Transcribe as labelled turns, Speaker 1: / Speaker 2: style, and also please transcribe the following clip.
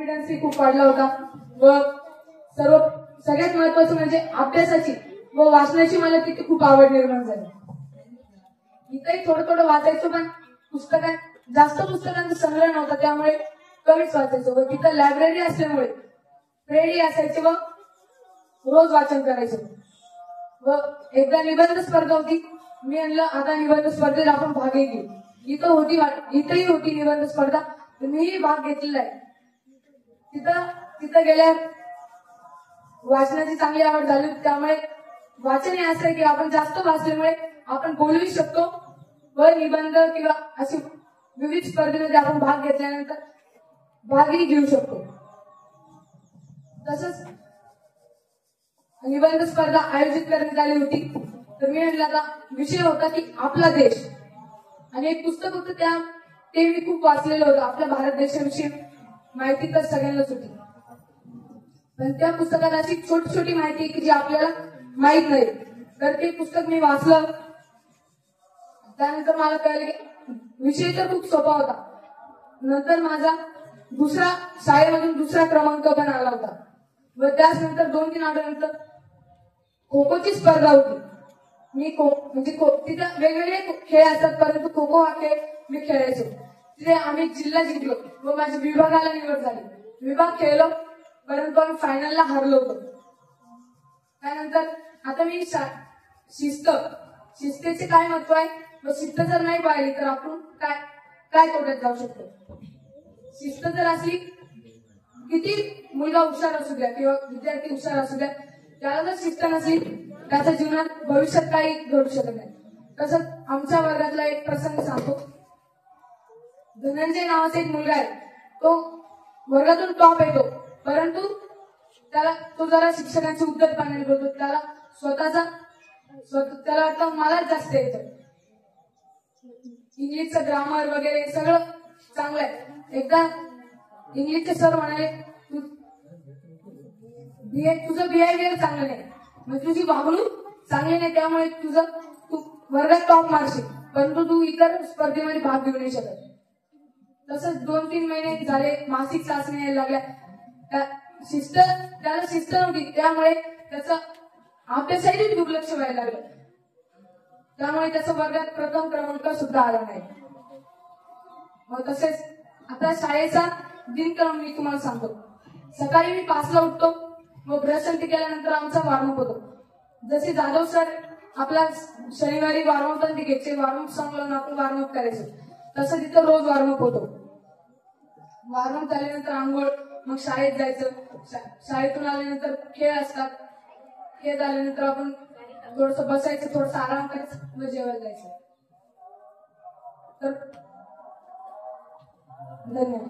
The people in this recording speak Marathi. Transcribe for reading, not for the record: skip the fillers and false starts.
Speaker 1: कॉन्फिडन्सही खूप वाढला होता व सगळ्यात महत्वाचं म्हणजे अभ्यासाची व वाचनाची मला तिथे खूप आवड निर्माण झाली. इथंही थोडं थोडं वाचायचो, पण जास्त पुस्तकांचा संग्रह नव्हता, त्यामुळे कमीच वाचायचो. व तिथं लायब्ररी असल्यामुळे रेडी असायचे व रोज वाचन करायचो. व एकदा निबंध स्पर्धा होती. मी म्हणलं आता निबंध स्पर्धेत आपण भाग घेऊ. इथंही होती निबंध स्पर्धा, मीही भाग घेतलेला आहे. तिथं गेल्यावर वाचनाची चांगली आवड झाली, त्यामुळे वाचन हे असं आहे की आपण जास्त वाचल्यामुळे आपण बोलूही शकतो व निबंध किंवा अशी विविध स्पर्धेमध्ये आपण भाग घेतल्यानंतर भागही घेऊ शकतो. तसंच निबंध स्पर्धा आयोजित करण्यात आली होती. तर मी म्हणलं आता विषय होता की आपला देश, आणि एक पुस्तक होतं ते मी खूप वाचलेलं होतं. आपल्या भारत देशाविषयी माहिती तर सगळ्यांनाच होती, पण त्या पुस्तकात अशी छोटी छोटी माहिती की जी आपल्याला माहित नाही. तर ते पुस्तक मी वाचलं, त्यानंतर मला कळलं की विषय तर खूप सोपा होता. नंतर माझा शाळेमधून दुसरा क्रमांक पण आला होता. व त्यानंतर 2-3 आठवड्यानंतर खो खोची स्पर्धा होती. तिथे वेगवेगळे खेळ असतात, परंतु खो खो हा खेळ मी खेळायचो. तिथे आम्ही जिल्हा जिंकलो व माझ्या विभागाला निवड झाली. विभाग खेळलो, परंतु आम्ही फायनलला हरलो होतो. त्यानंतर आता मी शिस्तीचे काय महत्व आहे व शिस्त जर नाही पाहिली तर आपण काय तोट्यात जाऊ शकतो. शिस्त जर असली, किती मुलगा हुशार असू द्या किंवा विद्यार्थी हुशार असू द्या, त्याला जर शिस्त नसली त्याच्या जीवनात भविष्यात काही घडू शकत नाही. तसंच आमच्या वर्गातला एक प्रसंग सांगतो. धनंजय नावाचा एक मुलगा आहे. तो वर्गातून टॉप येतो, परंतु तो जरा शिक्षकांची उद्धटपणाने बोलतो. त्याला वाटतं मलाच जास्त येतं. इंग्लिशचं ग्रामर वगैरे सगळं चांगलं आहे. एकदा इंग्लिशचे सर म्हणाले, तुझं बिहेवियर चांगलं नाही, म्हणजे तुझी वागणूक चांगली नाही, त्यामुळे तू वर्गात टॉप मारशील, परंतु तू इतर स्पर्धेमध्ये भाग घेऊ नाही शकत. तसंच 2-3 महिने झाले, मासिक चाचणी यायला लागल्या. त्याला शिस्त नव्हती, त्यामुळे त्याचा अभ्यासाही दुर्लक्ष व्हायला लागलं. त्यामुळे त्याचा वर्गात प्रथम क्रमांक सुद्धा आला नाही. मग तसेच आता शाळेचा दिनक्रम मी तुम्हाला सांगतो. सकाळी मी 5ला उठतो व ब्रशंती केल्यानंतर आमचा वॉर्मअप होतो. जसे जाधव सर आपला शनिवारी वॉर्मअप घ्यायचे, वॉर्मअप संपलं आपण वॉर्मअप करायचं, तसं तिथं रोज वॉर्मअप होतो. वॉर्मअप झाल्यानंतर आंघोळ, मग शाळेत जायचं. शाळेतून आल्यानंतर खेळ असतात. खेळ झाल्यानंतर आपण थोडंसं बसायचं, थोडंसं आराम करायचं व जेवायला जायचं. तर धन्यवाद.